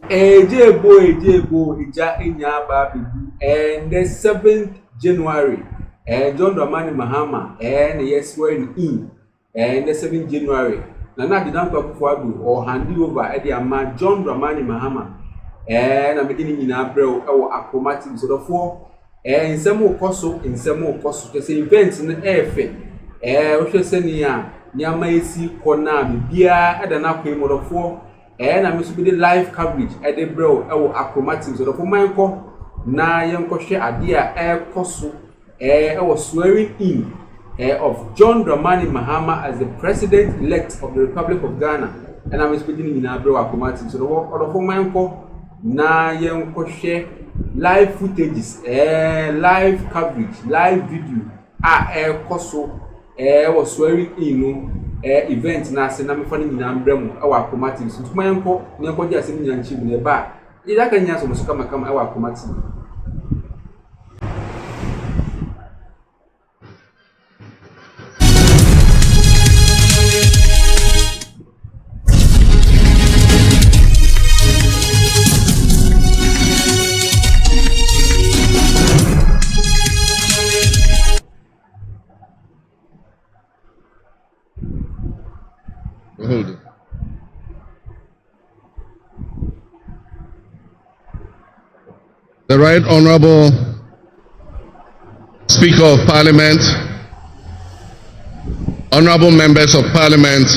Ejebo ija inyaba bibu and the 7th January John Dramani Mahama and yes swearing in and the 7th January Nana Addo Akufo-Addo or handi over at the ama John Dramani Mahama and I'm beginning in April or acromatic sort of 4 and some more coso in some more coso to say events in the air which is senia Nyamaisi Kona Bia at an aqua 4 and I'm supposed to be live coverage at the bro or acromatic sort of my uncle na yanko share idea air coso was swearing in of John Dramani Mahama as the president-elect of the Republic of Ghana, and I'm speaking in Addo Akufo-Addo. So the work of my uncle na yanko share live footages, live coverage, live video. Koso was swearing in event na se na me fani nyina mbremu Akufo-Addo. So my uncle nyanko dia se nyanchi mu ne ba. Ida kan nya so musuka makam Akufo-Addo. Hold it. The Right Honorable Speaker of Parliament, Honorable Members of Parliament,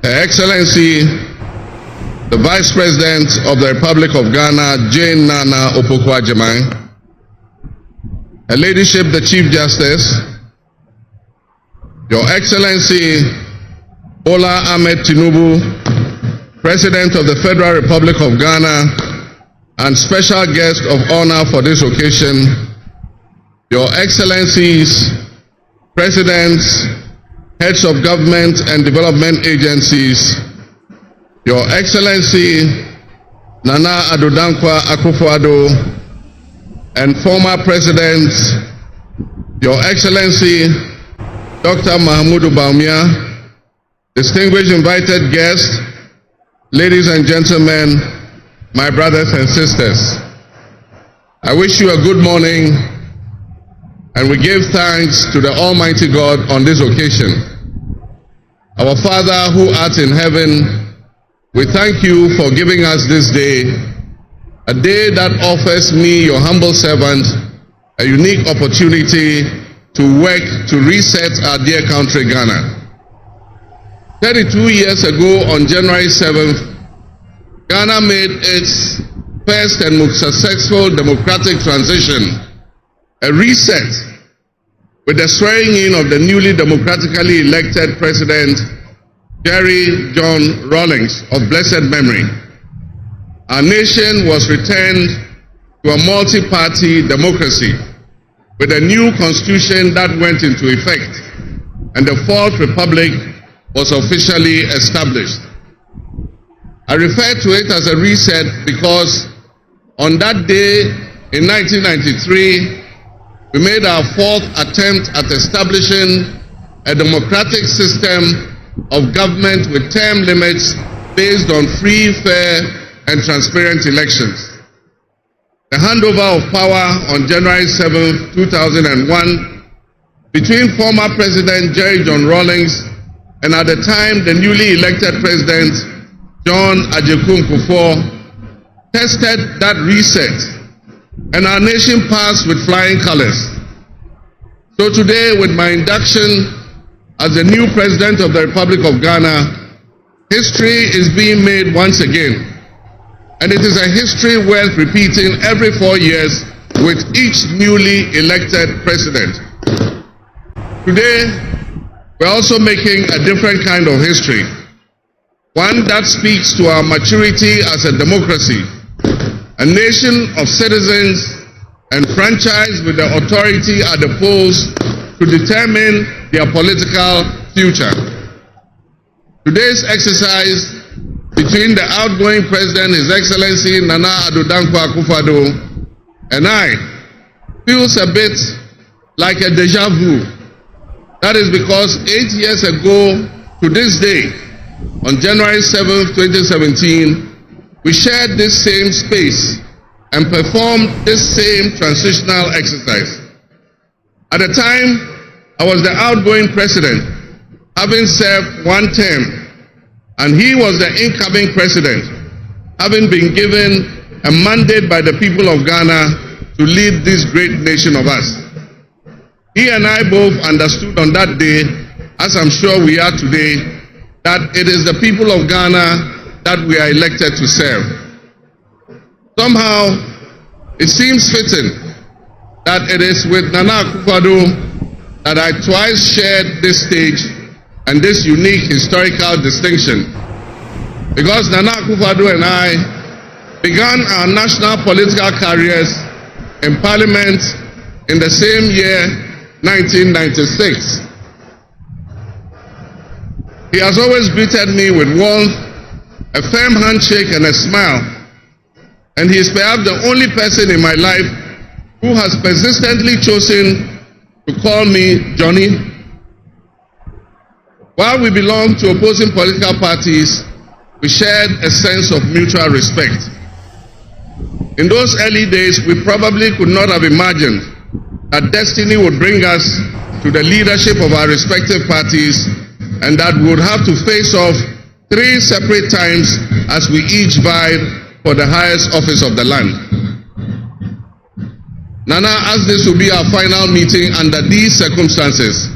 Her Excellency, the Vice President of the Republic of Ghana, Jane Nana Opoku-Agyeman, Her Ladyship, the Chief Justice, Your Excellency, Bola Ahmed Tinubu, President of the Federal Republic of Ghana, and special guest of honor for this occasion, Your Excellencies, Presidents, Heads of Government and Development Agencies, Your Excellency, Nana Addo Akufo-Addo, and former Presidents, Your Excellency, Dr. Bawumia, distinguished invited guests, ladies and gentlemen, my brothers and sisters, I wish you a good morning, and we give thanks to the Almighty God on this occasion. Our Father who art in heaven, we thank you for giving us this day, a day that offers me, your humble servant, a unique opportunity to work to reset our dear country, Ghana. 32 years ago, on January 7th, Ghana made its first and most successful democratic transition, a reset, with the swearing in of the newly democratically elected President, Jerry John Rawlings, of blessed memory. Our nation was returned to a multi-party democracy, with a new constitution that went into effect, and the Fourth Republic was officially established. I refer to it as a reset because on that day in 1993, we made our fourth attempt at establishing a democratic system of government with term limits based on free, fair, and transparent elections. The handover of power on January 7, 2001, between former President Jerry John Rawlings and at the time the newly elected President John Addo Akufo, tested that reset, and our nation passed with flying colors. So today, with my induction as the new President of the Republic of Ghana, history is being made once again, and it is a history worth repeating every 4 years with each newly elected President. Today, we're also making a different kind of history, one that speaks to our maturity as a democracy, a nation of citizens enfranchised with the authority at the polls to determine their political future. Today's exercise between the outgoing President, His Excellency Nana Addo Akufo-Addo, and I feels a bit like a deja vu. That is because 8 years ago to this day, on January 7th, 2017, we shared this same space and performed this same transitional exercise. At the time, I was the outgoing president, having served one term, and he was the incoming president, having been given a mandate by the people of Ghana to lead this great nation of us. He and I both understood on that day, as I'm sure we are today, that it is the people of Ghana that we are elected to serve. Somehow, it seems fitting that it is with Nana Akufo-Addo that I twice shared this stage and this unique historical distinction, because Nana Akufo-Addo and I began our national political careers in Parliament in the same year, 1996. He has always greeted me with warmth, a firm handshake and a smile, and he is perhaps the only person in my life who has persistently chosen to call me Johnny. While we belong to opposing political parties, we shared a sense of mutual respect. In those early days, we probably could not have imagined that destiny would bring us to the leadership of our respective parties, and that we would have to face off 3 separate times as we each vied for the highest office of the land. Nana, as this will be our final meeting under these circumstances,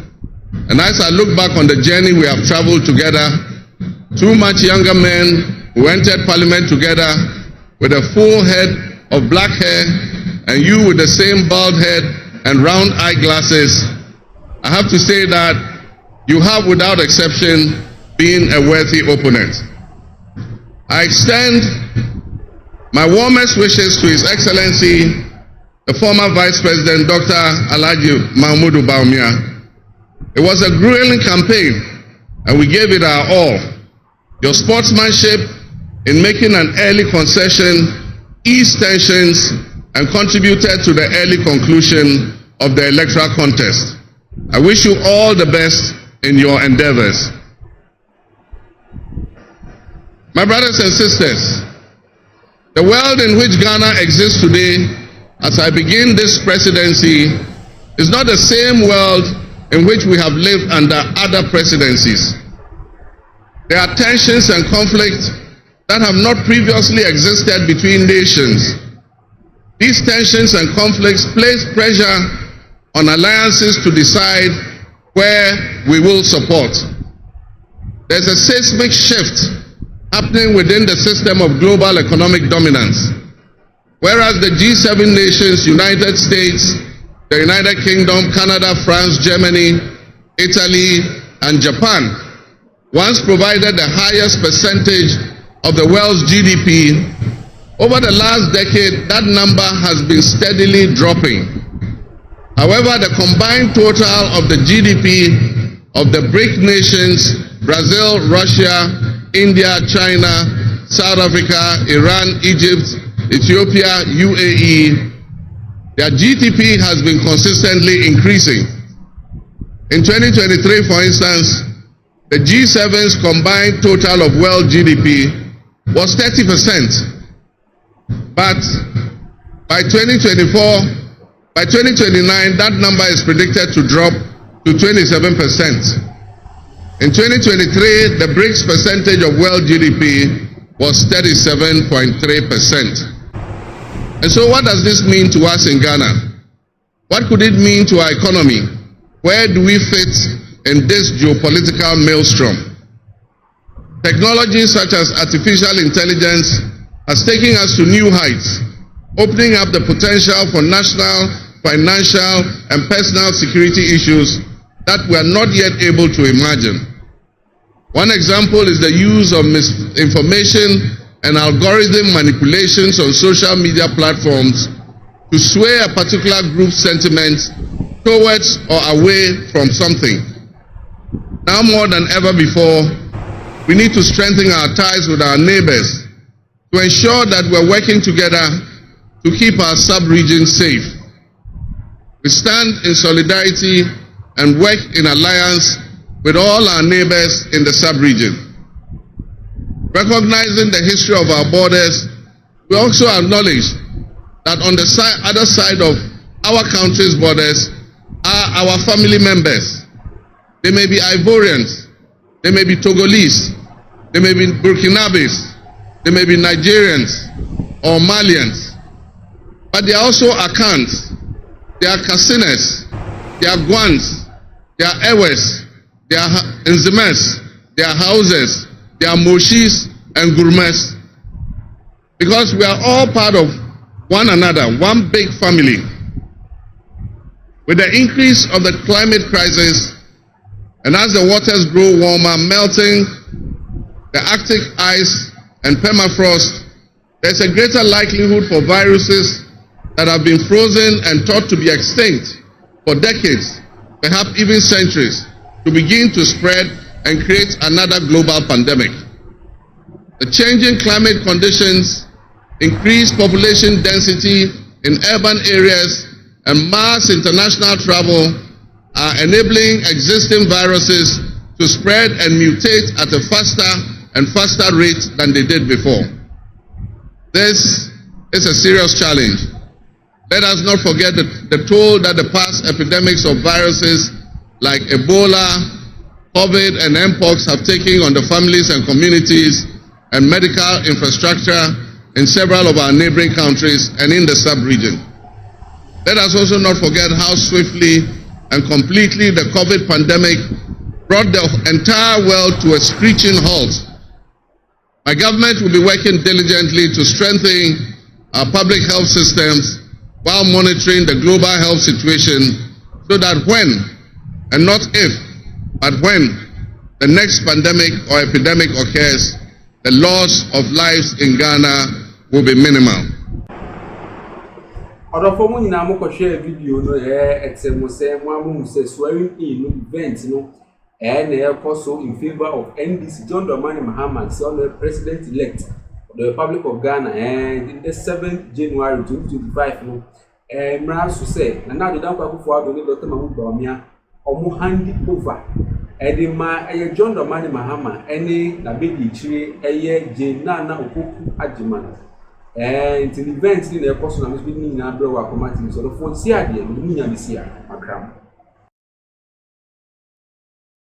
and as I look back on the journey we have traveled together, 2 much younger men who entered Parliament together with a full head of black hair, and you with the same bald head and round eyeglasses, I have to say that you have, without exception, been a worthy opponent. I extend my warmest wishes to His Excellency, the former Vice President, Dr. Alhaji Mahmoud Bawumia. It was a grueling campaign, and we gave it our all. Your sportsmanship in making an early concession eased tensions and contributed to the early conclusion of the electoral contest. I wish you all the best in your endeavors. My brothers and sisters, the world in which Ghana exists today, as I begin this presidency, is not the same world in which we have lived under other presidencies. There are tensions and conflicts that have not previously existed between nations. These tensions and conflicts place pressure on alliances to decide where we will support. There's a seismic shift happening within the system of global economic dominance. Whereas the G7 nations, United States, the United Kingdom, Canada, France, Germany, Italy, and Japan once provided the highest percentage of the world's GDP, over the last decade, that number has been steadily dropping. However, the combined total of the GDP of the BRIC nations, Brazil, Russia, India, China, South Africa, Iran, Egypt, Ethiopia, UAE, their GDP has been consistently increasing. In 2023, for instance, the G7's combined total of world GDP was 30%. But by 2029, that number is predicted to drop to 27%. In 2023, the BRICS percentage of world GDP was 37.3%. And so what does this mean to us in Ghana? What could it mean to our economy? Where do we fit in this geopolitical maelstrom? Technology such as artificial intelligence has taken us to new heights, opening up the potential for national, financial, and personal security issues that we are not yet able to imagine. One example is the use of misinformation and algorithm manipulations on social media platforms to sway a particular group's sentiments towards or away from something. Now more than ever before, we need to strengthen our ties with our neighbors to ensure that we're working together to keep our sub-region safe. We stand in solidarity and work in alliance with all our neighbors in the sub-region. Recognizing the history of our borders, we also acknowledge that on the other side of our country's borders are our family members. They may be Ivorians, they may be Togolese, they may be Burkinabes, they may be Nigerians or Malians, but they are also Akans, they are Kasinas, they are Guans, they are Ewes, they are Nzemes, they are Hauses, they are Moshis and Gurmes. Because we are all part of one another, one big family. With the increase of the climate crisis, and as the waters grow warmer, melting, the Arctic ice and permafrost, there's a greater likelihood for viruses that have been frozen and thought to be extinct for decades, perhaps even centuries, to begin to spread and create another global pandemic. The changing climate conditions, increased population density in urban areas, and mass international travel are enabling existing viruses to spread and mutate at a faster and faster rate than they did before. This is a serious challenge. Let us not forget the toll that the past epidemics of viruses like Ebola, COVID, and Mpox have taken on the families and communities and medical infrastructure in several of our neighboring countries and in the sub-region. Let us also not forget how swiftly and completely the COVID pandemic brought the entire world to a screeching halt. My government will be working diligently to strengthen our public health systems while monitoring the global health situation so that when, and not if, but when the next pandemic or epidemic occurs, the loss of lives in Ghana will be minimal. Ọdọfọ mu nyina mo kọhwe video no etsemose mo amu se swearing in no event no na ekoso in favor of NDC John Dramani Mahama, the president elect of the Republic of Ghana, and the 7th January 2025 no mra so say na na do dan kwa kofo ado ni Dr. Bawumia omo hand over edima John Dramani Mahama ene na bedi chire Jena na Opoku Agyeman and the event in the person I'm speaking in Addo committee so the phone see ade no nya bisia makram